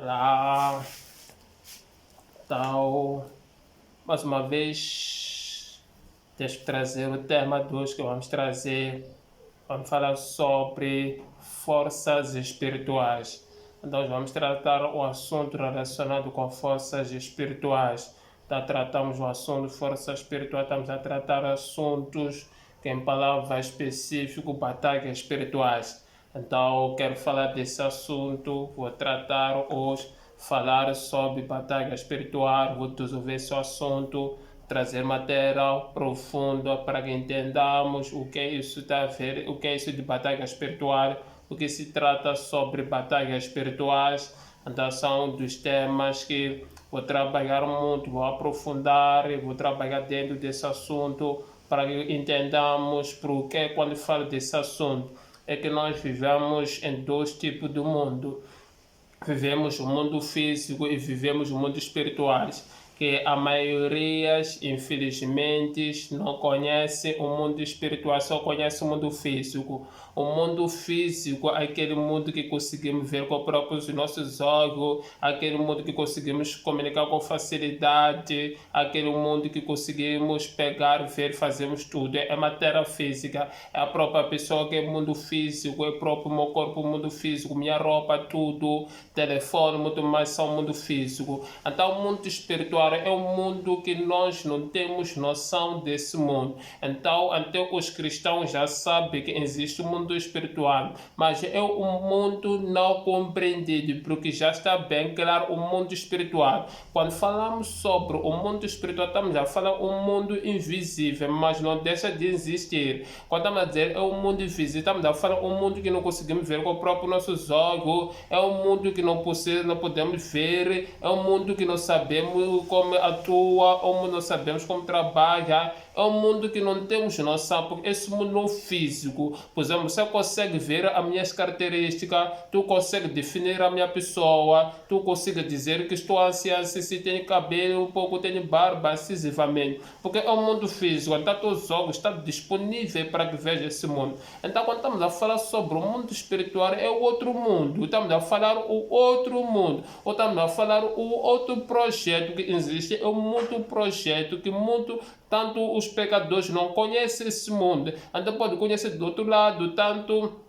Olá, então, mais uma vez, deixa eu trazer o tema de hoje que vamos trazer. Vamos falar sobre forças espirituais. Então, vamos tratar o assunto relacionado com forças espirituais. Então, tratamos o assunto de forças espirituais, estamos a tratar assuntos que, em palavra específica, batalhas espirituais. Então, quero falar desse assunto, vou tratar hoje, falar sobre batalha espiritual, vou resolver esse assunto, trazer material profundo para que entendamos o que é isso está a ver, o que é isso de batalha espiritual, o que se trata sobre batalhas espirituais. Então, são dos temas que vou trabalhar muito, vou aprofundar, vou trabalhar dentro desse assunto para que entendamos porque quando falo desse assunto é que nós vivemos em dois tipos de mundo. Vivemos o mundo físico e vivemos o mundo espiritual, que a maioria, infelizmente, não conhece o mundo espiritual, só conhece o mundo físico. O mundo físico é aquele mundo que conseguimos ver com os próprios nossos olhos, aquele mundo que conseguimos comunicar com facilidade, aquele mundo que conseguimos pegar, ver, fazemos tudo. É matéria física, é a própria pessoa que é mundo físico, é o próprio meu corpo, mundo físico, minha roupa, tudo, telefone, muito mais são mundo físico. Então, o mundo espiritual é um mundo que nós não temos noção desse mundo. Então, até os cristãos já sabem que existe um mundo espiritual, mas é um mundo não compreendido, porque já está bem claro o mundo espiritual. Quando falamos sobre o mundo espiritual, estamos a falar um mundo invisível, mas não deixa de existir. Quando estamos a dizer é um mundo invisível, estamos a falar um mundo que não conseguimos ver com os próprios nossos olhos, é um mundo que não podemos ver, é um mundo que não sabemos como atua, ou não sabemos como trabalha, é um mundo que não temos noção, porque esse mundo não físico, por exemplo, você consegue ver as minhas características, tu consegue definir a minha pessoa, tu consegue dizer que estou ansioso, se tem cabelo, um pouco tem barba, excessivamente, porque é um mundo físico, então todos os olhos estão disponíveis para que veja esse mundo. Então, quando estamos a falar sobre o mundo espiritual, é o outro mundo, estamos a falar o outro mundo, ou estamos a falar o outro projeto que existe, é um muito projeto que muito tanto os pecadores não conhecem esse mundo, então pode conhecer do outro lado, tanto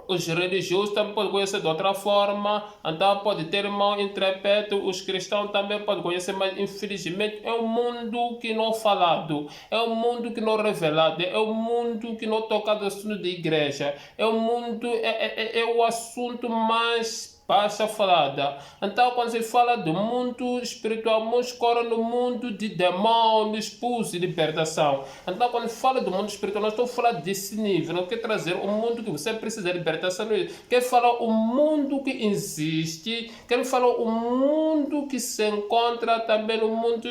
os religiosos também podem conhecer de outra forma, então pode ter mal interpreto, os cristãos também podem conhecer, mas infelizmente é um mundo que não falado, é um mundo que não revelado, é um mundo que não tocado assunto de igreja, é um mundo, é o assunto mais baixa falada. Então, quando se fala do mundo espiritual, nos corre no mundo de demônios, pus e libertação. Então, quando fala do mundo espiritual, nós estamos falando desse nível. Não quer trazer um mundo que você precisa de libertação. Quer falar o mundo que existe. Quer falar o mundo que se encontra também no mundo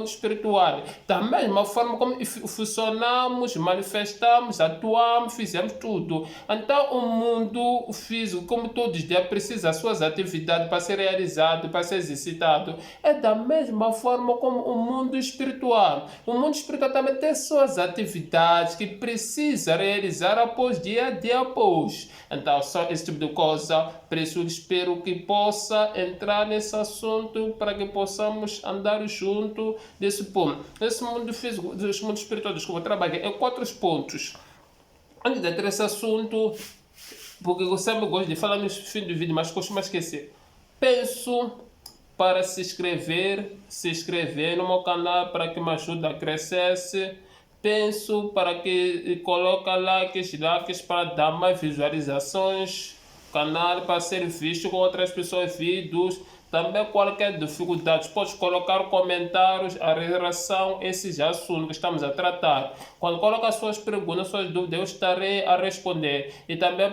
espiritual. Da mesma forma como funcionamos, manifestamos, atuamos, fizemos tudo. Então, o mundo físico, como todos os dias, precisa as suas atividades para ser realizado, para ser exercitado. É da mesma forma como o mundo espiritual. O mundo espiritual também tem suas atividades que precisa realizar após dia após. Então, só esse tipo de coisa, por isso espero que possa entrar nesse assunto para que possamos andar junto desse ponto. Esse mundo físico, esse mundo espiritual, desculpa, trabalhar em 4 pontos. Antes de entrar nesse assunto, porque eu sempre gosto de falar no fim do vídeo, mas costumo esquecer. Peço para se inscrever no meu canal para que me ajude a crescer. Penso para que coloque likes para dar mais visualizações, canal para ser visto com outras pessoas vídeos. Também qualquer dificuldade, pode colocar comentários a relação a esses assuntos que estamos a tratar. Quando coloca suas perguntas, suas dúvidas, eu estarei a responder. E também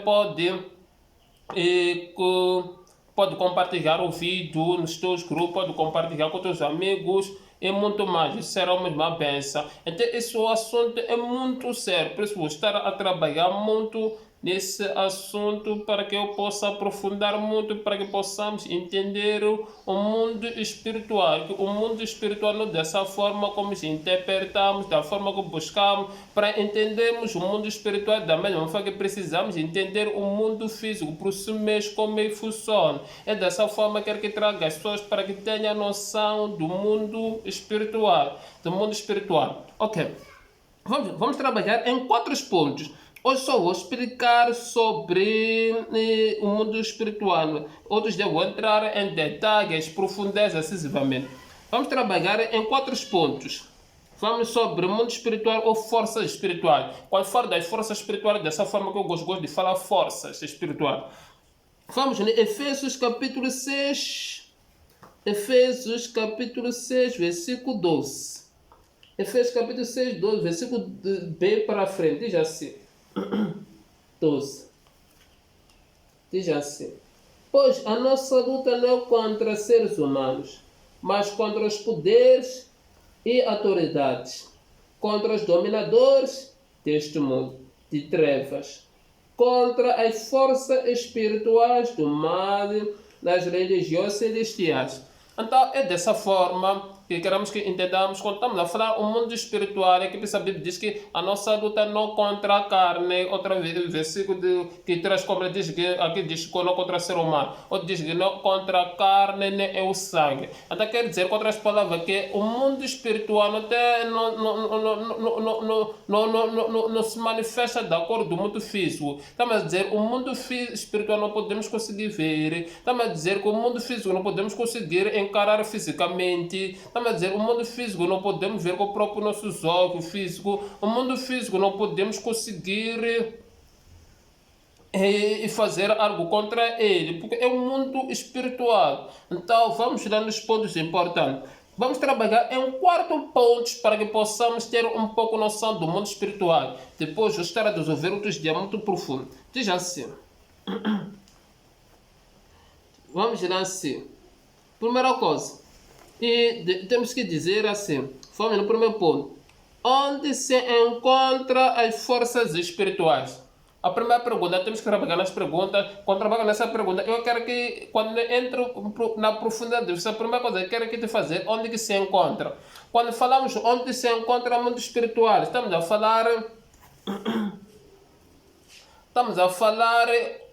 pode compartilhar o vídeo nos seus grupos, pode compartilhar com seus amigos e muito mais. Isso será uma benção. Então, esse assunto é muito sério, por isso vou estar a trabalhar muito nesse assunto para que eu possa aprofundar muito, para que possamos entender o mundo espiritual. Que o mundo espiritual não dessa forma como interpretamos, da forma que buscamos, para entendermos o mundo espiritual da mesma forma que precisamos entender o mundo físico, por si mesmo como ele funciona. É dessa forma que quero que traga as pessoas para que tenham noção do mundo espiritual. Ok. Vamos trabalhar em 4 pontos. Hoje só vou explicar sobre o mundo espiritual. Outros devo entrar em detalhes, profundezas, excessivamente. Vamos trabalhar em 4 pontos. Vamos sobre o mundo espiritual ou forças espirituais. Qual for das forças espirituais, dessa forma que eu gosto de falar forças espirituais. Vamos em Efésios capítulo 6. Efésios capítulo 6, versículo 12. Efésios capítulo 6, 12, versículo B para frente, diz assim. 12. Diz assim. Pois a nossa luta não é contra seres humanos, mas contra os poderes e autoridades, contra os dominadores deste mundo de trevas, contra as forças espirituais do mal nas religiões celestiais. Então é dessa forma que queremos que entendamos quando estamos a falar o mundo espiritual. É que a Bíblia diz que a nossa luta não contra a carne. Outra vez, o versículo que traz como diz que aqui diz que não contra o ser humano. Outro diz que não contra a carne nem é o sangue. Então quer dizer, com outras palavras, que o mundo espiritual não se manifesta de acordo com o mundo físico. Estamos a dizer, o mundo espiritual não podemos conseguir ver. Estamos a dizer que o mundo físico não podemos conseguir encarar fisicamente. Estamos a dizer, o mundo físico não podemos ver com o próprio nossos olhos físico. O mundo físico não podemos conseguir e fazer algo contra ele, porque é um mundo espiritual. Então vamos lá nos pontos importantes. Vamos trabalhar em 4 pontos para que possamos ter um pouco noção do mundo espiritual. Depois eu estarei a resolver outros dias muito profundo. Diz assim. Vamos lá assim. Primeira coisa. Temos que dizer assim. Vamos no primeiro ponto. Onde se encontram as forças espirituais? A primeira pergunta, temos que trabalhar nas perguntas. Quando trabalho nessa pergunta, eu quero que, quando entro na profundidade, a primeira coisa que eu quero que te fazer, onde que se encontra. Quando falamos onde se encontra o mundo espiritual, estamos a falar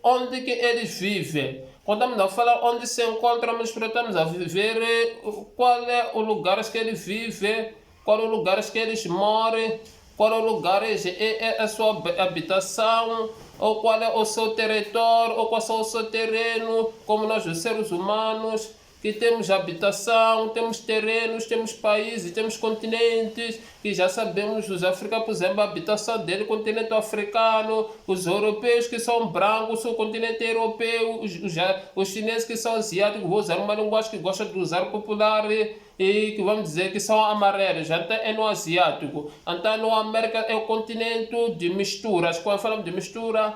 onde que eles vivem. Quando estamos a falar onde se encontra o mundo espiritual, estamos a viver qual é o lugar que eles vivem, qual é o lugar que eles moram, qual é o lugar é a sua habitação, ou qual é o seu território, ou qual é o seu terreno, como nós os seres humanos, que temos habitação, temos terrenos, temos países, temos continentes, que já sabemos, os africanos, por exemplo, a habitação dele, continente africano, os europeus que são brancos, o continente europeu, os chineses que são asiáticos, vou usar uma linguagem que gosta de usar popular, e que vamos dizer que são amarelos, então é no asiático. Então no América é o continente de misturas. Quando falamos de mistura,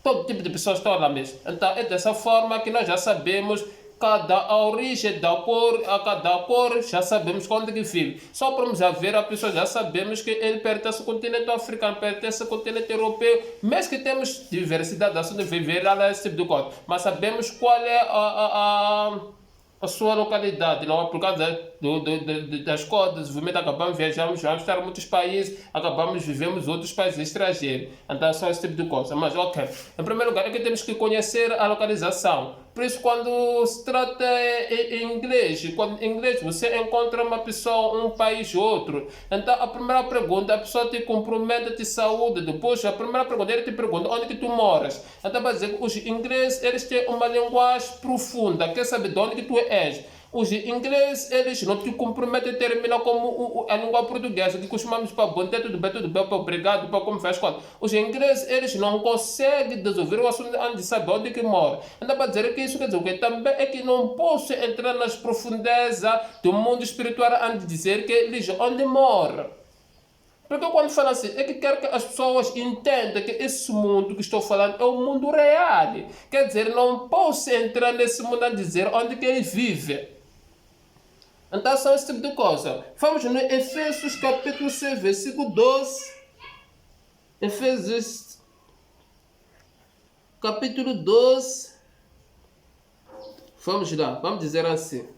todo tipo de pessoas estão lá mesmo. Então é dessa forma que nós já sabemos a origem da cor, a cada cor, já sabemos onde que vive. Só para ver a pessoa, já sabemos que ele pertence ao continente africano, pertence ao continente europeu, mesmo que temos diversidade de viver lá esse tipo de coisa. Mas sabemos qual é a sua localidade, não é por causa das coisas, desenvolvimento, acabamos viajamos, vamos estar em muitos países, acabamos vivemos outros países estrangeiros, então só esse tipo de coisa. Mas ok, em primeiro lugar é que temos que conhecer a localização. Por isso, quando se trata em inglês, quando em inglês você encontra uma pessoa, um país ou outro, então a primeira pergunta, a pessoa te cumprimenta, te saúda, depois a primeira pergunta, ele te pergunta onde que tu moras. Então vai dizer que os ingleses, eles têm uma linguagem profunda, quer saber de onde que tu és. Os ingleses, eles não te cumprimentam e terminam como a língua portuguesa, que costumamos para bom dia, tudo bem, para obrigado, para como faz conta. Os ingleses, eles não conseguem resolver o assunto antes de saber onde que mora. Então, para dizer que isso quer dizer que também é que não posso entrar nas profundezas do mundo espiritual antes de dizer que eles onde mora. Porque quando falo assim, é que quero que as pessoas entendam que esse mundo que estou falando é um mundo real. Quer dizer, não posso entrar nesse mundo a dizer onde que ele vive. Então são esse tipo de coisa. Vamos no Efésios capítulo 6, versículo 12. Efésios capítulo 12. Vamos lá, vamos dizer assim.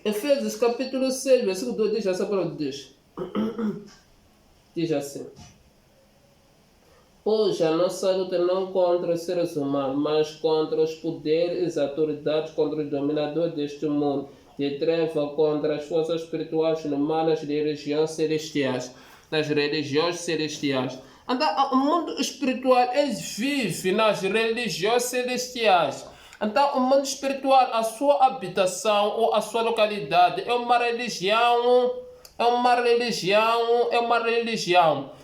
Efésios capítulo 6, versículo 2 diz essa palavra de Deus. Diz assim: pois a nossa luta não contra os seres humanos, mas contra os poderes e autoridades, contra os dominadores deste mundo, de treva, contra as forças espirituais no mal, nas religiões celestiais. Então, o mundo espiritual, eles vivem nas religiões celestiais. Então, o mundo espiritual, a sua habitação ou a sua localidade é uma religião,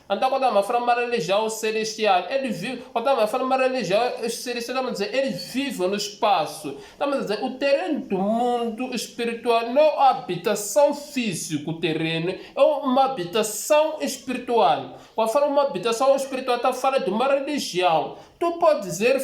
Então, quando eu falo uma religião celestial, ele vive. Quando eu falo uma religião celestial, estamos a dizer, ele vive no espaço. Estamos a dizer, o terreno do mundo espiritual não é uma habitação física, o terreno é uma habitação espiritual. Quando eu falo uma habitação espiritual, está falando de uma religião. Tu pode dizer,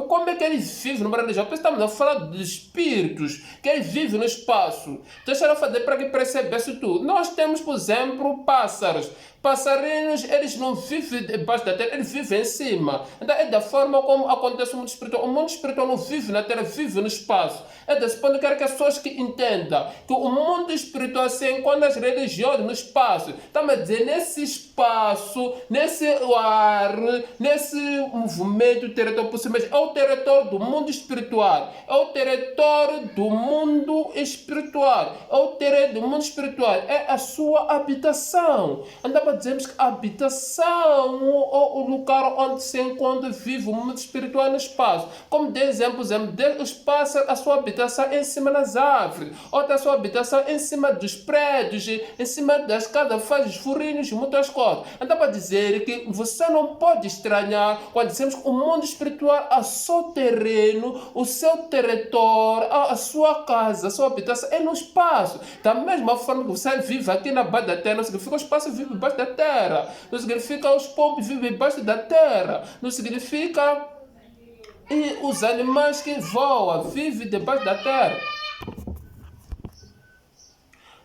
como é que ele vive numa religião? Porque estamos a falar de espíritos, que ele vive no espaço. Deixa eu fazer para que percebesse tudo. Nós temos, por exemplo, pássaros. Passarinhos, eles não vivem debaixo da terra, eles vivem em cima. Então é da forma como acontece o mundo espiritual. O mundo espiritual não vive na terra, vive no espaço. É desse ponto que eu quero que as pessoas que entendam que o mundo espiritual se encontra nas religiões no espaço. Estamos a dizer, nesse espaço, nesse ar, nesse movimento território por si mesmo, é o território do mundo espiritual. É o território do mundo espiritual. É o território do mundo espiritual. É a sua habitação. Então, dizemos que a habitação ou o lugar onde se encontra vive o mundo espiritual no espaço. Como de exemplo, Deus passa a sua habitação em cima das árvores, outra a sua habitação em cima dos prédios, em cima das casas, faz furinhos e muitas coisas. Então, para dizer que você não pode estranhar quando dizemos que o mundo espiritual, o seu terreno, o seu território, a sua casa, a sua habitação é no espaço. Da mesma forma que você vive aqui na base da terra, não significa que o espaço vive debaixo da terra, não significa os pombos vivem debaixo da terra, não significa e os animais que voam vivem debaixo da terra.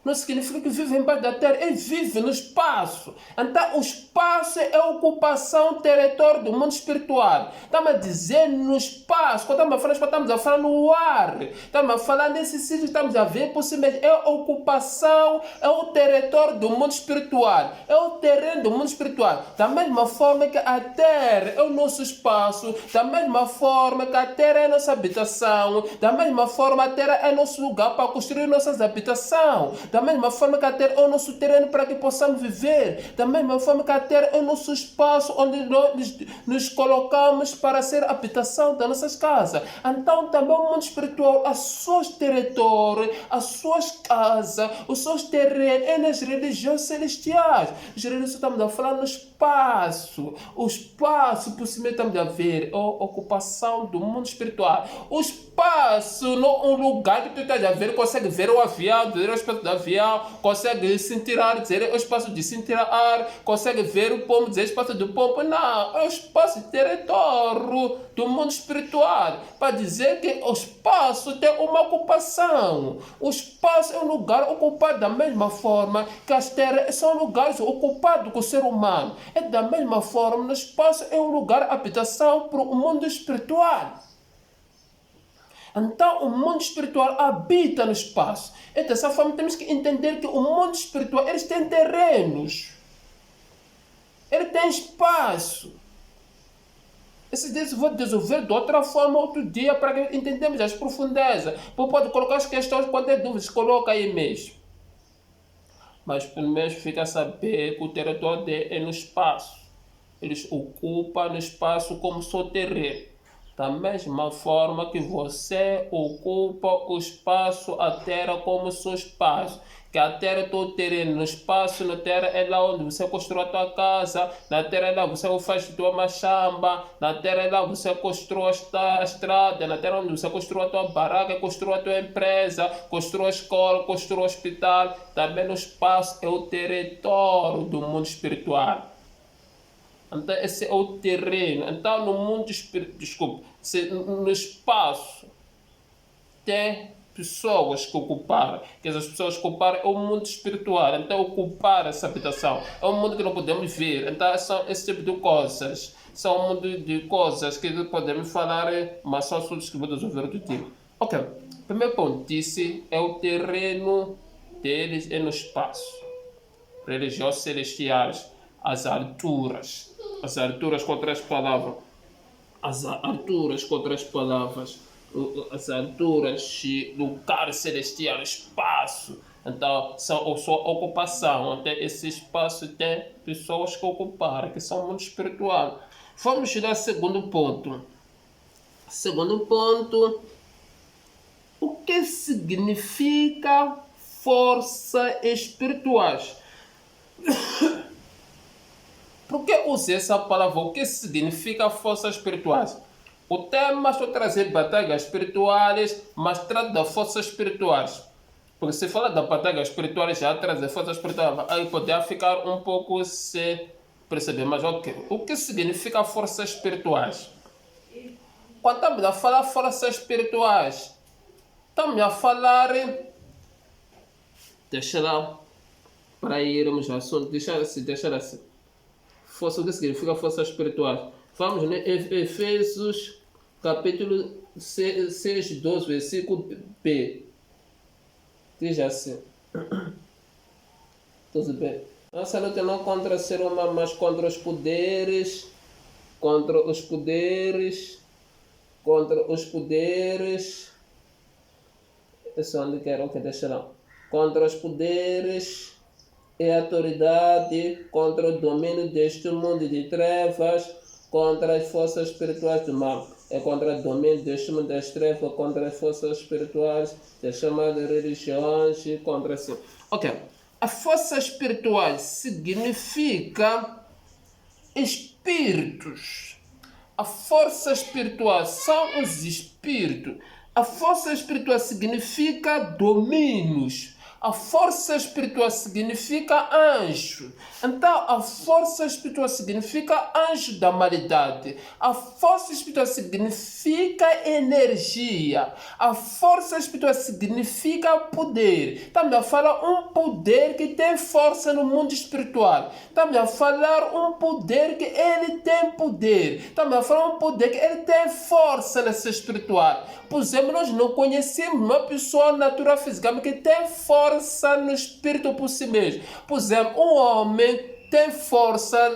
Não significa que vive embaixo da terra, ele vive no espaço. Então, o espaço é a ocupação território do mundo espiritual. Estamos a dizer no espaço, quando estamos a falar no ar, estamos a falar nesse sítio, estamos a ver por si mesmo. É a ocupação, é o território do mundo espiritual, é o terreno do mundo espiritual. Da mesma forma que a terra é o nosso espaço, da mesma forma que a terra é a nossa habitação, da mesma forma a terra é nosso lugar para construir nossas habitações. Da mesma forma que a terra é o nosso terreno para que possamos viver. Da mesma forma que a terra é o nosso espaço onde nós nos colocamos para ser a habitação das nossas casas. Então também o mundo espiritual, os seus territórios, as suas casas, os seus terrenos é nas religiões celestiais. As religiões estamos a falar no espaço. O espaço, por si mesmo, estamos a ver a ocupação do mundo espiritual. O espaço, um lugar que tu estás a ver, consegue ver o avião, ver o espaço do avião, consegue sentir ar, dizer o espaço de sentir ar, consegue ver o pombo, dizer o espaço do pombo. Não, é o espaço de território do mundo espiritual, para dizer que o espaço tem uma ocupação. O espaço é um lugar ocupado da mesma forma que as terras são lugares ocupados com o ser humano. É da mesma forma, no espaço é um lugar de habitação para o mundo espiritual. Então, o mundo espiritual habita no espaço. E dessa forma, temos que entender que o mundo espiritual, eles têm terrenos. Ele tem espaço. Esses dias eu vou desenvolver de outra forma outro dia para que entendamos as profundezas. Pode colocar as questões, quando tem dúvidas, coloca aí mesmo. Mas pelo menos fica a saber que o território é no espaço. Eles ocupam no espaço como seu terreno. Da mesma forma que você ocupa o espaço, a terra como seu espaço. Que a terra é todo terreno, no espaço, na terra é lá onde você constrói a tua casa, na terra é lá onde você faz a tua machamba, na terra é lá onde você constrói a estrada, na terra onde você constrói a tua barraca, constrói a tua empresa, constrói a escola, constrói o hospital. Também no espaço é o território do mundo espiritual. Então esse é o terreno. Então no mundo espiritual, no espaço tem pessoas que ocuparam, que essas pessoas que ocuparam é o mundo espiritual. Então ocupar essa habitação é um mundo que não podemos ver. Então são esse tipo de coisas. são um mundo de coisas que podemos falar, mas são assuntos que vou resolver outro tipo. Ok, primeiro ponto disse é o terreno deles é no espaço. Religiões celestiais, as alturas com outras palavras, as alturas com outras palavras, as alturas, lugar celestial, espaço. Então, são a sua ocupação. Então, esse espaço tem pessoas que ocuparam, que são muito espiritual. Vamos chegar ao segundo ponto. Segundo ponto, o que significa força espirituais? Por que usei essa palavra? O que significa forças espirituais? O tema estou trazendo batalhas espirituais, mas trata das forças espirituais. Porque se fala da batalha espiritual, já trazer forças espirituais, aí poderia ficar um pouco sem perceber. Mas ok, o que significa forças espirituais? Quando estamos a falar forças espirituais, estamos a falar... Deixa lá, para irmos ao assunto, deixar assim. Força, o que significa forças espirituais? Vamos em Efésios capítulo 6, 12, versículo B. Diz assim. Tudo bem. Nossa luta não contra o ser humano, mas contra os poderes. Contra os poderes. Esse é onde quero que deixa lá. Contra os poderes e autoridade, contra o domínio deste mundo de trevas, contra as forças espirituais do mal. É contra o domínio deste mundo das trevas, contra as forças espirituais, das chamadas religiões, contra si. Ok. A força espiritual significa espíritos. A força espiritual são os espíritos. A força espiritual significa domínios. A força espiritual significa anjo. Então, a força espiritual significa anjo da malidade. A força espiritual significa energia. A força espiritual significa poder. Estamos a falar um poder que tem força no mundo espiritual. Estamos a falar um poder que ele tem poder. Estamos a falar um poder que ele tem força nessa espiritual. Por exemplo, nós não conhecemos uma pessoa natural fisicamente que tem força no espírito por si mesmo. Por exemplo, um homem tem força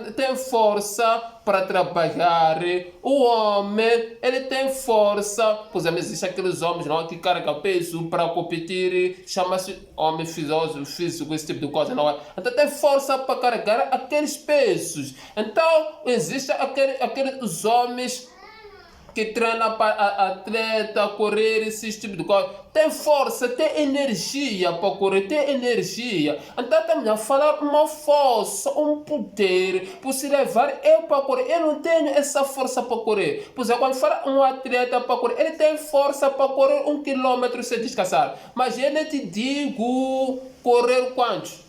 para trabalhar. O homem, ele tem força. Por exemplo, existem aqueles homens não, que carregam peso para competir. Chama-se homem físico, esse tipo de coisa, não é? Então tem força para carregar aqueles pesos. Então, existem aqueles homens que treina para atleta, correr, esse tipo de coisa. Tem força, tem energia para correr, tem energia. Então estamos a falar uma força, um poder, por se levar eu para correr. Eu não tenho essa força para correr. Por exemplo, quando fala um atleta para correr, ele tem força para correr 1 quilômetro sem descansar. Mas eu não te digo correr quantos?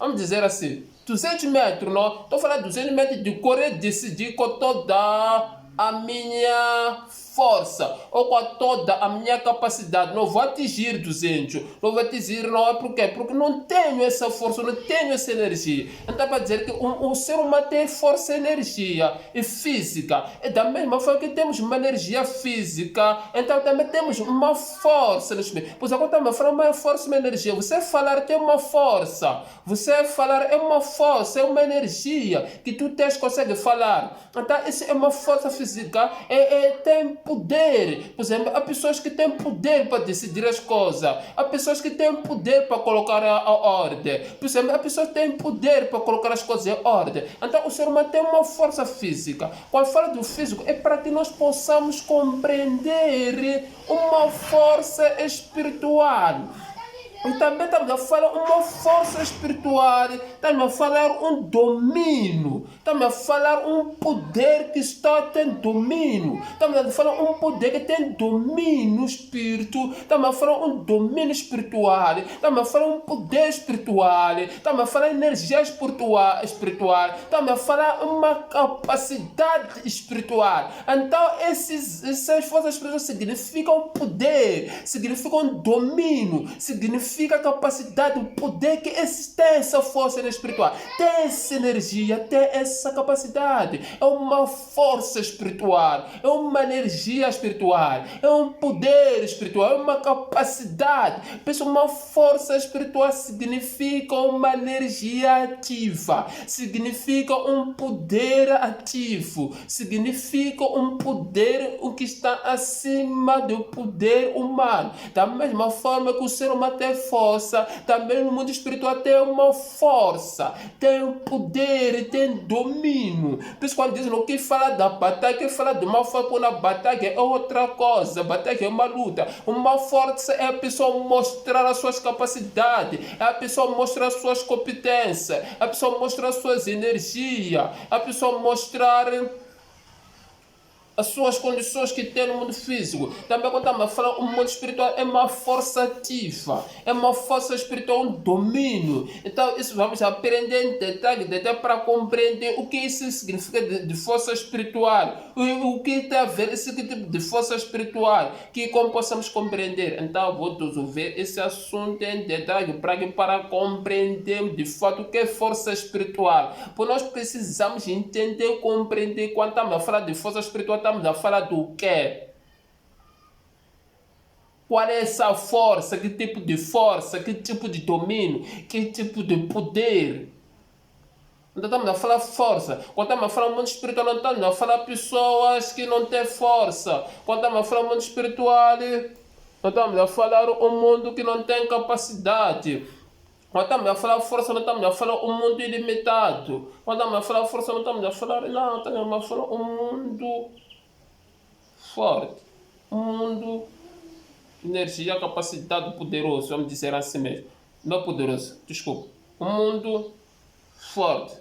Vamos dizer assim, 200 metros, não? Estou falando 200 metros de correr, decidir com toda a minha força ou com toda a minha capacidade. Não vou atingir 200, não vou atingir, não é por quê? Porque não tenho essa força, não tenho essa energia. Então para dizer que o ser humano tem força, energia e física. É da mesma forma que temos uma energia física, então também temos uma força. Pois agora estamos falando uma força, uma energia. Você falar tem uma força, você falar é uma força, é uma energia que tu tens, consegue falar. Então isso é uma força física, tem poder. Por exemplo, há pessoas que têm poder para decidir as coisas. Há pessoas que têm poder para colocar a ordem. Por exemplo, há pessoas que têm poder para colocar as coisas em ordem. Então, o ser humano tem uma força física. Quando fala do físico, é para que nós possamos compreender uma força espiritual. E também estamos a falar uma força espiritual, estamos a falar um domínio, estamos a falar um poder que está tendo domínio, estamos a falar um poder que tem domínio no espírito, estamos a falar um domínio espiritual, estamos a falar um poder espiritual, estamos a falar energia espiritual, estamos a falar uma capacidade espiritual. Então essas forças espirituais significam poder, significam domínio, significam significa a capacidade, o poder que tem essa força espiritual, tem essa energia, tem essa capacidade. É uma força espiritual, é uma energia espiritual, é um poder espiritual, é uma capacidade. Pessoal, uma força espiritual significa uma energia ativa, significa um poder ativo, significa um poder o que está acima do poder humano. Da mesma forma que o ser humano tem força, também no mundo espiritual tem uma força, tem um poder, tem domínio. Por isso, quando dizem o que fala da batalha, que fala de uma força, quando a batalha é outra coisa, a batalha é uma luta. Uma força é a pessoa mostrar as suas capacidades, é a pessoa mostrar as suas competências, é a pessoa mostrar as suas energias, é a pessoa mostrar as suas condições que tem no mundo físico. Também quando estamos a falar, o mundo espiritual é uma força ativa, é uma força espiritual, um domínio. Então isso vamos aprender em detalhe para compreender o que isso significa de força espiritual, o que tem a ver esse tipo de força espiritual, que como possamos compreender. Então vou resolver esse assunto em detalhe para compreender de fato o que é força espiritual. Porque nós precisamos entender, compreender. Quando estamos a falar de força espiritual, estamos a falar do quê? Qual é essa força? Que tipo de força? Que tipo de domínio? Que tipo de poder? Então estamos a falar força. Quando estamos a falar mundo espiritual, não estamos a falar pessoas que não têm força. Quando estamos a falar mundo espiritual, não estamos a falar um mundo que não tem capacidade. Quando estamos a falar força, não estamos a falar um mundo ilimitado. Quando estamos a falar força, não estamos a falar, não, estamos a falar um mundo forte, um mundo de energia, capacidade, poderoso, vamos dizer assim mesmo. Não poderoso, desculpa. Um mundo forte,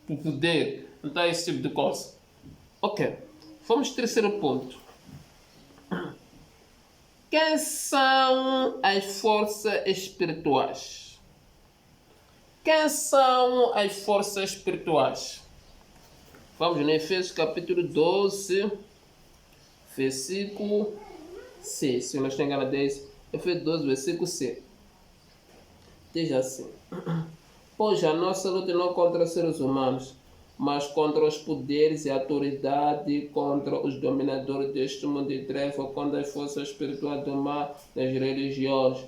com poder, não dá esse tipo de coisa. Ok, vamos ao terceiro ponto. Quem são as forças espirituais? Quem são as forças espirituais? Vamos no Efésios capítulo 12, versículo 6. Se eu não estou enganado, 10. Efésios 12, versículo 6. Diz assim: pois a nossa luta não é contra seres humanos, mas contra os poderes e autoridade, contra os dominadores deste mundo de trevas, contra as forças espirituais do mal das religiões.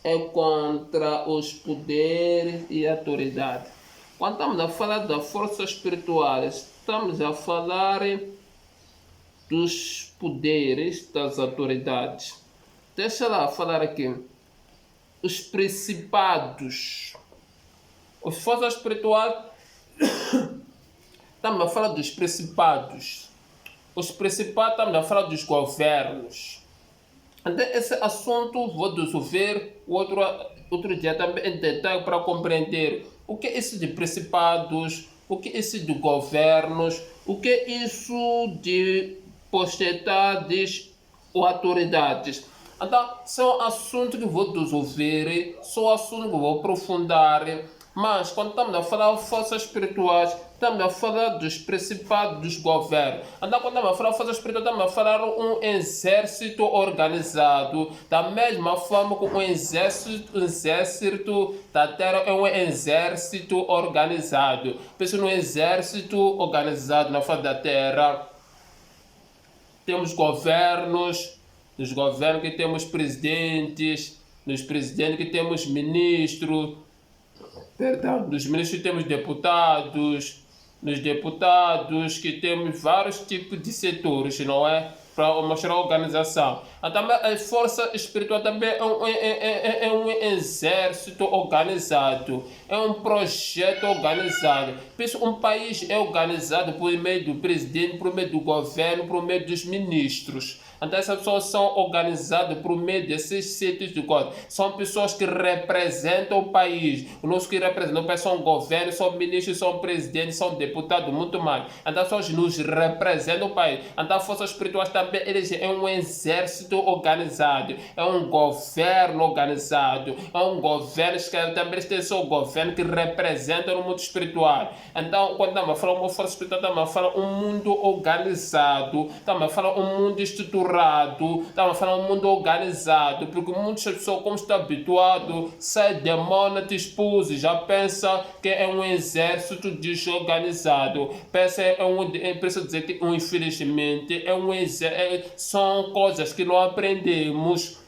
É contra os poderes e autoridade. Quando estamos a falar da força espiritual, estamos a falar dos poderes, das autoridades. Deixa lá falar aqui. Os principados. As forças espirituais, estamos a falar dos principados. Os principados, estamos a falar dos governos. Então, esse assunto vou resolver outro dia também em detalhe para compreender o que é isso de principados, o que é isso de governos, o que é isso de potestades ou autoridades. Então, são assuntos que vou resolver, são assuntos que vou aprofundar. Mas quando estamos a falar de forças espirituais, estamos a falar dos principados dos governos. Então, quando estamos a falar de forças espirituais, estamos a falar de um exército organizado. Da mesma forma que um exército da terra é um exército organizado. Pensa no exército organizado na face da terra. Temos governos, nos governos que temos presidentes, nos presidentes que temos ministros. Perdão, nos ministros temos deputados, nos deputados que temos vários tipos de setores, não é? Para mostrar a organização. Também a força espiritual também é um exército organizado, é um projeto organizado. Por isso, um país é organizado por meio do presidente, por meio do governo, por meio dos ministros. Então essas pessoas são organizadas por meio desses sítios de coisa. São pessoas que representam o país. Os que representam o país são governos, são ministros, são presidentes, são deputados, muito mais. Então as pessoas nos representam o país. Então a força espiritual também é um exército organizado. É um governo organizado. É um governo que também tem seu governo que representa no mundo espiritual. Então quando estamos a falar uma força espiritual, estamos a falar um mundo organizado. Estamos a falar um mundo estruturado. estruturado, estamos a falar um mundo organizado, porque muitas pessoas, como estão habituados, sai demora, te expus, já pensa que é um exército desorganizado. Pensa, preciso dizer que, infelizmente, são coisas que não aprendemos,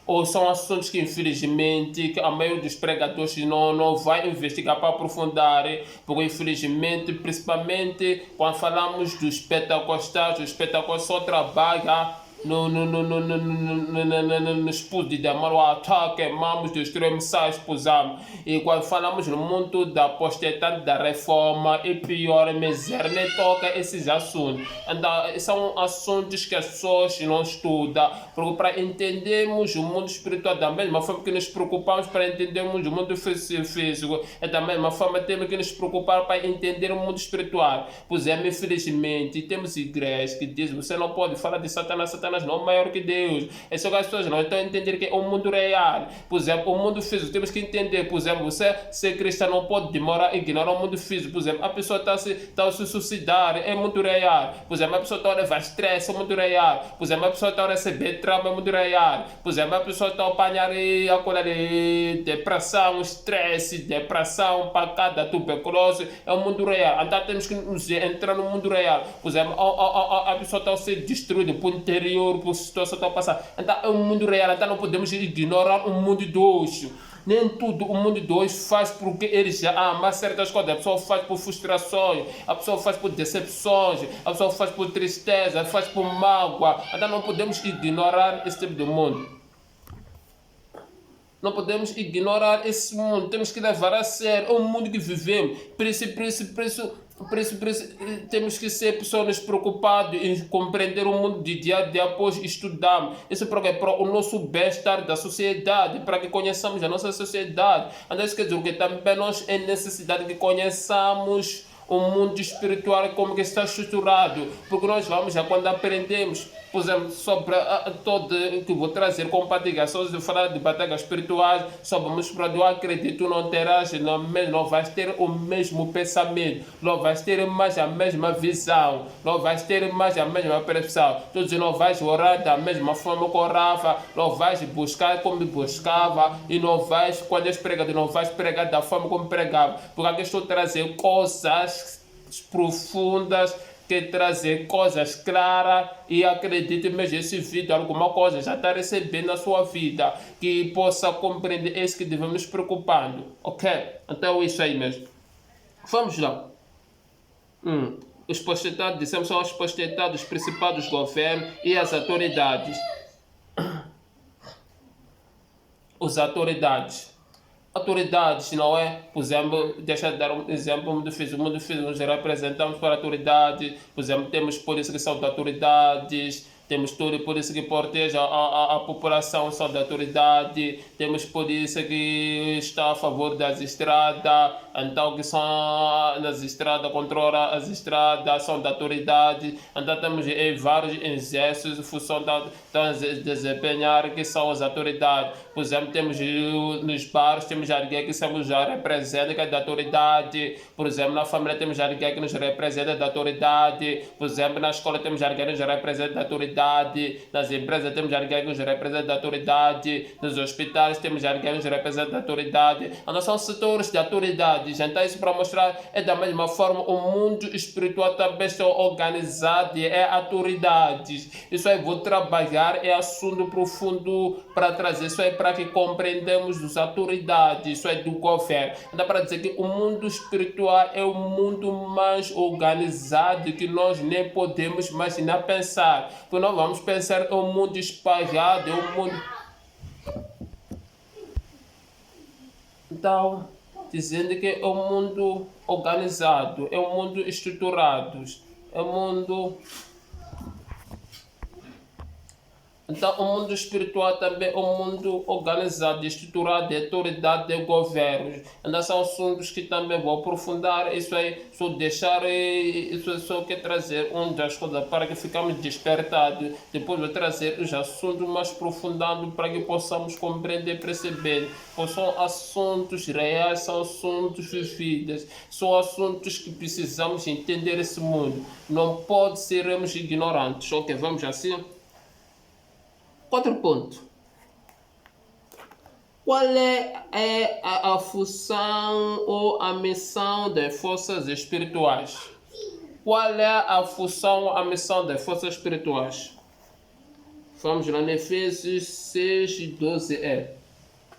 ou são assuntos que infelizmente que a maioria dos pregadores não vai investigar para aprofundar, porque infelizmente, principalmente quando falamos dos pentecostais, os pentecostais só trabalham no expulso de demora, o ataque, queimamos, destruímos, sai, expulsamos. E quando falamos no mundo da apostatante, da reforma, e pior, miséria, nem toca esses assuntos. Então, são assuntos que as pessoas não estudam, porque para entendermos o mundo espiritual, da mesma forma que nos preocupamos para entendermos o mundo físico, é da mesma forma que temos que nos preocupar para entender o mundo espiritual. Pois é, infelizmente, temos igrejas que dizem você não pode falar de Satanás não é maior que Deus. É só que as pessoas não estão a entender que é um mundo real. Por exemplo, o mundo físico, temos que entender, por exemplo, você ser cristão não pode demorar a ignorar o mundo físico. Por exemplo, a pessoa está a se suicidar, é muito real. Por exemplo, a pessoa está a levar estresse, é muito real. Por exemplo, a pessoa está a receber trauma, é muito real. Por exemplo, a pessoa está a apanhar depressão, estresse, depressão, pancada, tuberculose, é um mundo real. Então temos que entrar no mundo real. Por exemplo, a pessoa está a ser destruída por interior, por situação que está a passar. Então é um mundo real, então não podemos ignorar o mundo de hoje. Nem tudo o mundo de hoje faz porque eles já amam certas coisas. A pessoa faz por frustrações, a pessoa faz por decepções, a pessoa faz por tristeza, faz por mágoa. Então não podemos ignorar esse tipo de mundo. Não podemos ignorar esse mundo. Temos que levar a sério o mundo que vivemos. Por isso, temos que ser pessoas preocupadas em compreender o mundo de dia a dia após estudarmos. Isso porque é para o nosso bem-estar da sociedade, para que conheçamos a nossa sociedade. Então isso quer dizer que também nós é necessidade que conheçamos o mundo espiritual como que está estruturado, porque nós vamos já quando aprendemos, por exemplo, sobre todo que vou trazer como partigação de falar de batalhas espirituais, sobre o mundo espiritual, eu acredito não terás, não vais ter o mesmo pensamento, não vais ter mais a mesma visão, não vais ter mais a mesma percepção, tu não vais orar da mesma forma que orava, não vais buscar como buscava, e não vais, quando és pregador, não vais pregar da forma como pregava, porque aqui estou a trazer coisas profundas, que trazer coisas claras, e acredite mesmo esse vídeo, alguma coisa já está recebendo na sua vida, que possa compreender isso que devemos nos preocupando, ok? Então isso aí mesmo. Vamos lá. Os potestados, dissemos são os potestados principais dos governos e as autoridades. Autoridades, não é? Por exemplo, deixa de dar um exemplo, o mundo físico nós representamos para autoridades, por exemplo, temos polícia que são de autoridades, temos tudo polícia que proteja a população, são da autoridade, temos polícia que está a favor das estradas, então que são nas estradas, controla as estradas, são da autoridade, então temos vários exércitos, função de desempenhar que são as autoridades. Por exemplo, temos nos bares, temos alguém que já representa que é da autoridade, por exemplo, na família temos alguém que nos representa da autoridade, por exemplo, na escola temos alguém que nos representa da autoridade, nas empresas temos alguém que nos representa da autoridade, nos hospitais temos alguém que nos representa da autoridade, então são setores de autoridades. Então isso para mostrar é da mesma forma o mundo espiritual também está organizado, é autoridades. Isso aí vou trabalhar, é assunto profundo para trazer, isso aí para que compreendamos as autoridades, isso é do governo. Dá para dizer que o mundo espiritual é o mundo mais organizado que nós nem podemos imaginar pensar, porque nós vamos pensar é um mundo espalhado, é um mundo... Então, dizendo que é um mundo organizado, é um mundo estruturado, é um mundo Então, o mundo espiritual também é um mundo organizado, estruturado de autoridade de governos. Então, são assuntos que também vou aprofundar. Isso aí, só deixar, isso só quer trazer uma das coisas para que ficamos despertados. Depois vou trazer os assuntos mais aprofundando para que possamos compreender e perceber. Pois são assuntos reais, são assuntos vividos, são assuntos que precisamos entender esse mundo. Não pode sermos ignorantes. Ok, vamos assim? Outro ponto. Qual é a função ou a missão das forças espirituais? Qual é a função ou a missão das forças espirituais? Vamos lá no Efésios 6:12.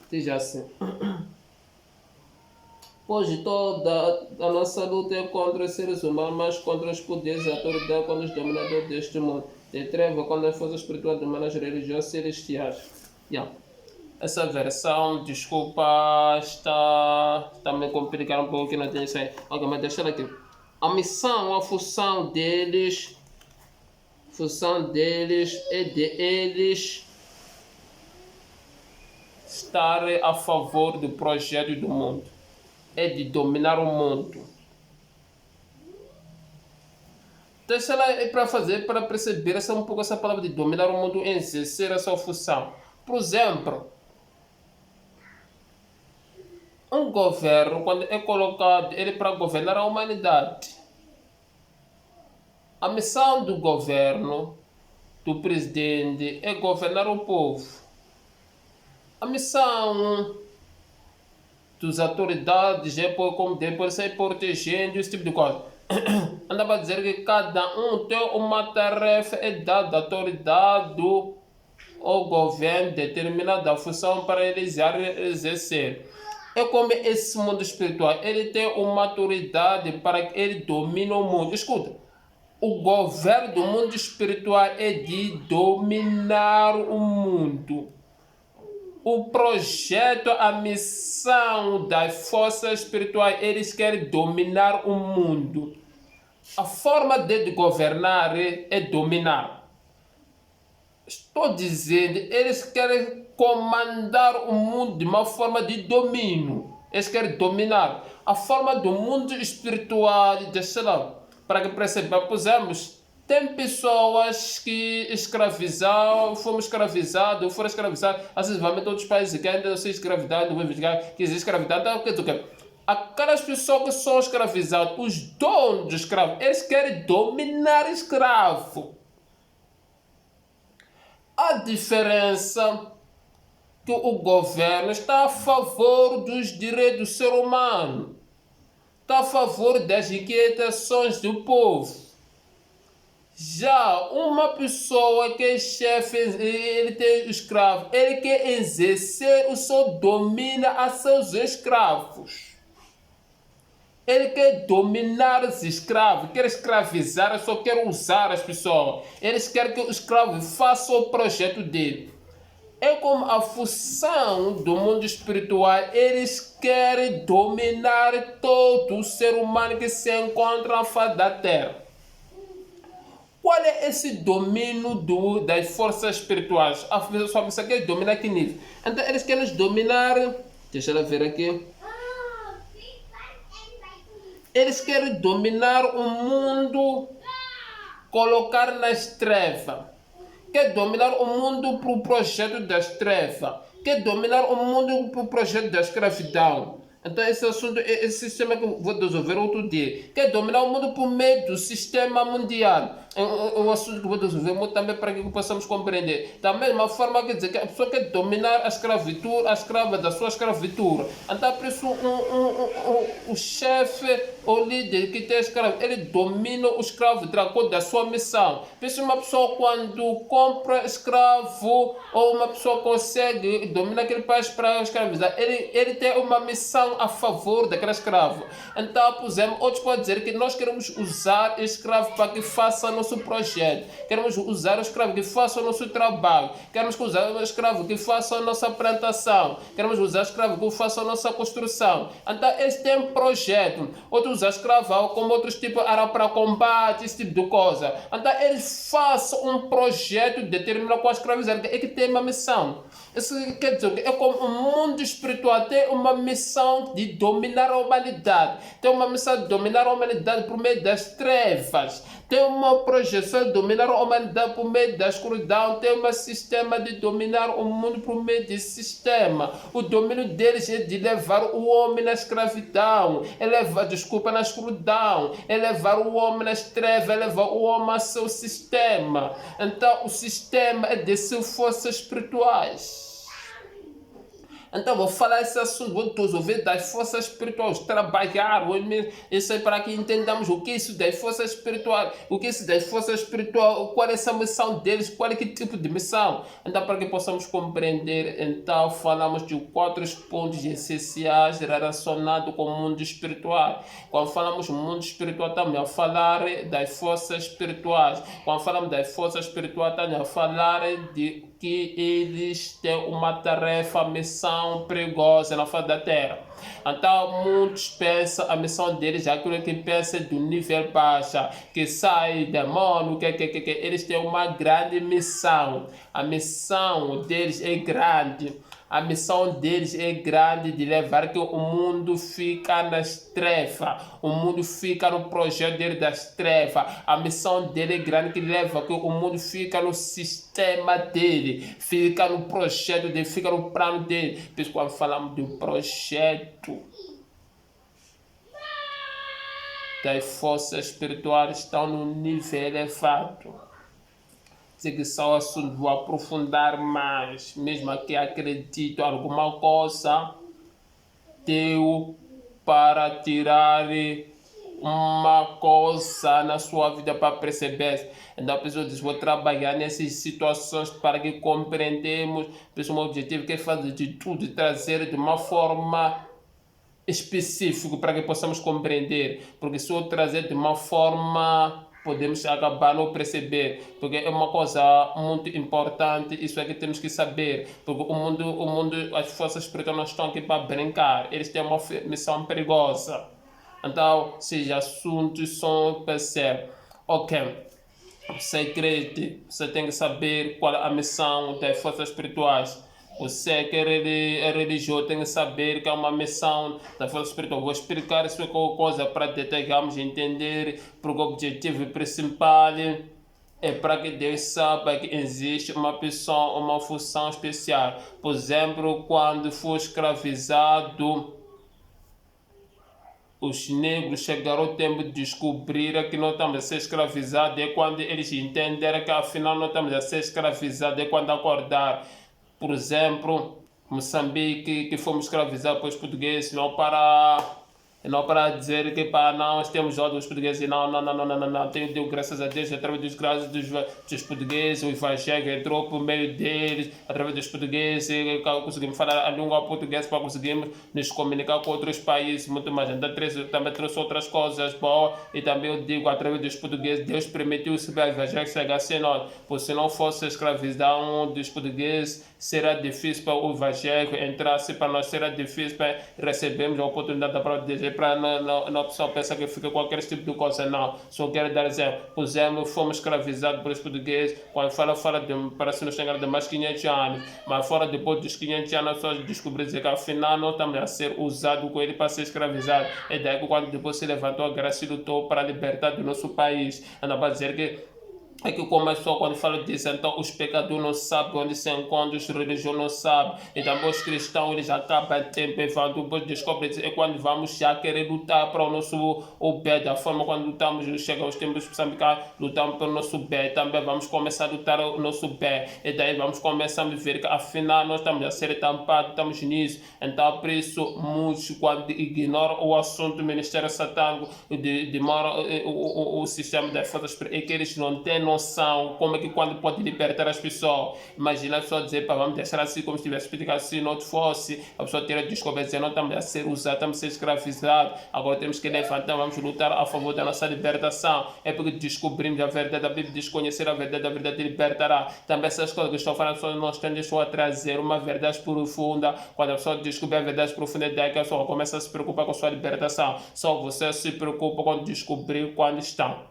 Diz assim. Pois toda a nossa luta é contra os seres humanos, mas contra os poderes e autoridades, contra os dominadores deste mundo. De treva, contra as forças espirituais humanas religiosas celestiais. Yeah. Essa versão, desculpa, está me complicando um pouco que não tem isso aí. Ok, mas deixa ela aqui. A missão, a função deles é de eles estarem a favor do projeto do mundo. É de dominar o mundo. Deixa ela para perceber um pouco essa palavra de dominar o mundo, exercer a sua função. Por exemplo, um governo, quando é colocado ele para governar a humanidade, a missão do governo, do presidente, é governar o povo. A missão das autoridades é como depois sair protegendo esse tipo de coisa. Andava a dizer que cada um tem uma tarefa, é dada à autoridade ou governo determinada função para ele exercer. É como esse mundo espiritual, ele tem uma autoridade para que ele domine o mundo. Escuta, o governo do mundo espiritual é de dominar o mundo. O projeto, a missão das forças espirituais, eles querem dominar o mundo. A forma de governar é dominar. Estou dizendo, eles querem comandar o mundo de uma forma de domínio. Eles querem dominar. A forma do mundo espiritual, deixa lá, para que percebamos, tem pessoas que foram escravizados, às vezes vão em outros países que ainda não são escravizados, que existe escravidão, então, quer dizer, aquelas pessoas que são escravizadas, os donos de escravos, eles querem dominar escravo. A diferença que o governo está a favor dos direitos do ser humano, está a favor das inquietações do povo. Já uma pessoa que é chefe, ele tem escravo, ele quer exercer o seu domínio a seus escravos. Ele quer dominar os escravos, quer escravizar, só quer usar as pessoas. Eles querem que o escravo faça o projeto dele. É como a função do mundo espiritual, eles querem dominar todo o ser humano que se encontra na face da terra. Qual é esse domínio das forças espirituais? A sua missão quer dominar que nível? Então eles querem nos dominar. Deixa eu ver aqui. Eles querem dominar o mundo, colocar nas trevas. Quer dominar o mundo para o projeto das trevas. Quer dominar o mundo para o projeto da escravidão. Então esse assunto, esse sistema que eu vou resolver outro dia. Quer dominar o mundo por meio do sistema mundial. É um assunto que eu vou resolver muito também para que possamos compreender. Da mesma forma, quer dizer que a pessoa quer dominar a escravatura, a escrava da sua escravatura. Então por isso o chefe, o líder que tem escravo, ele domina o escravo de acordo da sua missão. Por isso uma pessoa quando compra escravo ou uma pessoa consegue dominar aquele país para escravizar, ele tem uma missão a favor daquele escravo. Então, por exemplo, outros podem dizer que nós queremos usar escravo para que faça nosso nosso projeto. Queremos usar o escravo que faça o nosso trabalho. Queremos usar o escravo que faça a nossa plantação. Queremos usar o escravo que faça a nossa construção. Então, eles têm um projeto. Outros usam escravo, como outros tipos era para combate, esse tipo de coisa. Então, eles façam um projeto determinado com a escravidão, é que tem uma missão. Isso quer dizer que é como o mundo espiritual tem uma missão de dominar a humanidade. Tem uma missão de dominar a humanidade por meio das trevas. Tem uma projeção de dominar a humanidade por meio da escuridão. Tem um sistema de dominar o mundo por meio desse sistema. O domínio deles é de levar o homem na escravidão, na escuridão, é levar o homem nas trevas, é levar o homem a seu sistema. Então o sistema é de suas forças espirituais. Então vou falar esse assunto, vou resolver das forças espirituais, trabalhar, isso é para que entendamos o que é isso das forças espirituais, o que é isso das forças espirituais, qual é essa missão deles, qual é que tipo de missão. Então para que possamos compreender, então falamos de 4 pontos essenciais relacionados com o mundo espiritual. Quando falamos do mundo espiritual também a falar das forças espirituais. Quando falamos das forças espirituais também a falar de que eles têm uma tarefa, missão perigosa na face da terra. Então muitos pensam a missão deles é aquilo que pensa do nível baixo, que sai demônio, que eles têm uma grande missão. A missão deles é grande. A missão deles é grande de levar que o mundo fica nas trevas. O mundo fica no projeto dele das trevas. A missão dele é grande que leva que o mundo fica no sistema dele. Fica no projeto dele, fica no plano dele. Por isso quando falamos do projeto das forças espirituais estão no nível elevado. Que são assuntos, vou aprofundar mais, mesmo que acredito alguma coisa, deu para tirar uma coisa na sua vida para perceber. Então a pessoa diz, vou trabalhar nessas situações para que compreendemos, o meu objetivo que é fazer de tudo e trazer de uma forma específica para que possamos compreender, porque se eu trazer de uma forma podemos acabar não perceber, porque é uma coisa muito importante, isso é que temos que saber, porque o mundo, as forças espirituais não estão aqui para brincar, eles têm uma missão perigosa. Então, esses assuntos são perceber. Ok, segredo, você tem que saber qual é a missão das forças espirituais. Você que é religioso tem que saber que é uma missão da força espiritual. Vou explicar isso com coisa para detalharmos e entender, porque o objetivo principal é para que Deus saiba que existe uma missão, uma função especial. Por exemplo, quando for escravizado, os negros chegaram ao tempo de descobrir que não estamos a ser escravizados. É quando eles entenderam que afinal não estamos a ser escravizados. É quando acordar. Por exemplo, Moçambique, que fomos escravizados pelos portugueses, não para dizer que nós temos ódio dos portugueses, não. Deu graças a Deus, através dos graças dos portugueses, o evangelho entrou por meio deles, através dos portugueses, conseguimos falar a língua portuguesa para conseguirmos nos comunicar com outros países, muito mais. Então, também trouxe outras coisas boas, e também eu digo, através dos portugueses, Deus permitiu que o evangelho chegasse a nós, porque se não fosse a escravidão dos portugueses, será difícil para o evangelho entrar, se para nós será difícil para recebermos a oportunidade da palavra de Deus, para não pessoa pensar que fica qualquer tipo de coisa, não. Só quero dar exemplo. Por exemplo, fomos escravizados pelos portugueses, quando fala de, parece que nos chegaram de mais 500 anos, mas fora depois dos 500 anos, só descobrir que afinal não estamos a ser usados com ele para ser escravizado. É daí que quando depois se levantou a graça e lutou para a liberdade do nosso país. Anda para dizer que é que começou quando fala disso, então os pecadores não sabem onde se encontram, os religiosos não sabem, e também os cristãos eles acabam tempo evando, depois descobrem, é quando vamos já querer lutar para o nosso bem, da forma quando lutamos, chega aos tempos moçambicanos, lutamos pelo nosso bem, também vamos começar a lutar o nosso bem, e daí vamos começar a ver que afinal nós estamos a ser tampados, estamos nisso, então por isso muitos quando ignoram o assunto do ministério satânico, demoram o sistema das forças, é que eles não têm noção como é que quando pode libertar as pessoas. Imagina a pessoa dizer, vamos deixar assim como se tivesse explicado, se não fosse, a pessoa teria descoberto, dizer, não estamos a ser usados, estamos a ser escravizados, agora temos que levantar, vamos lutar a favor da nossa libertação. É porque descobrimos a verdade, a Bíblia diz conhecer a verdade libertará. Também essas coisas que estou falando, as pessoas não estão a trazer uma verdade profunda. Quando a pessoa descobre a verdade profunda, é daí que a pessoa começa a se preocupar com a sua libertação. Só você se preocupa com descobrir quando estão.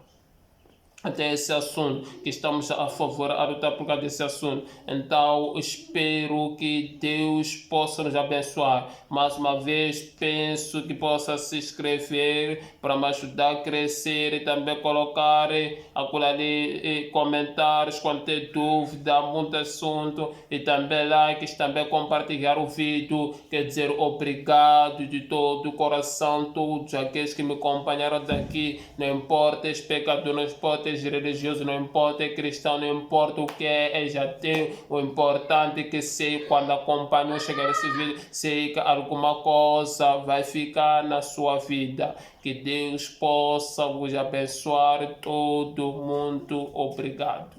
Até esse assunto, que estamos a favor a lutar por causa desse assunto. Então, espero que Deus possa nos abençoar. Mais uma vez, penso que possa se inscrever para me ajudar a crescer e também colocar aquilo ali, comentários quando tem dúvida, muito assunto, e também likes, também compartilhar o vídeo. Quer dizer, obrigado de todo o coração, todos aqueles que me acompanharam daqui, não importa, és pecador, não importa, és religioso, não importa, é cristão, não importa o que é já tem. O importante é que sei, quando acompanho chegar nesse vídeo, sei que alguma coisa vai ficar na sua vida. Que Deus possa vos abençoar, todo mundo. Obrigado.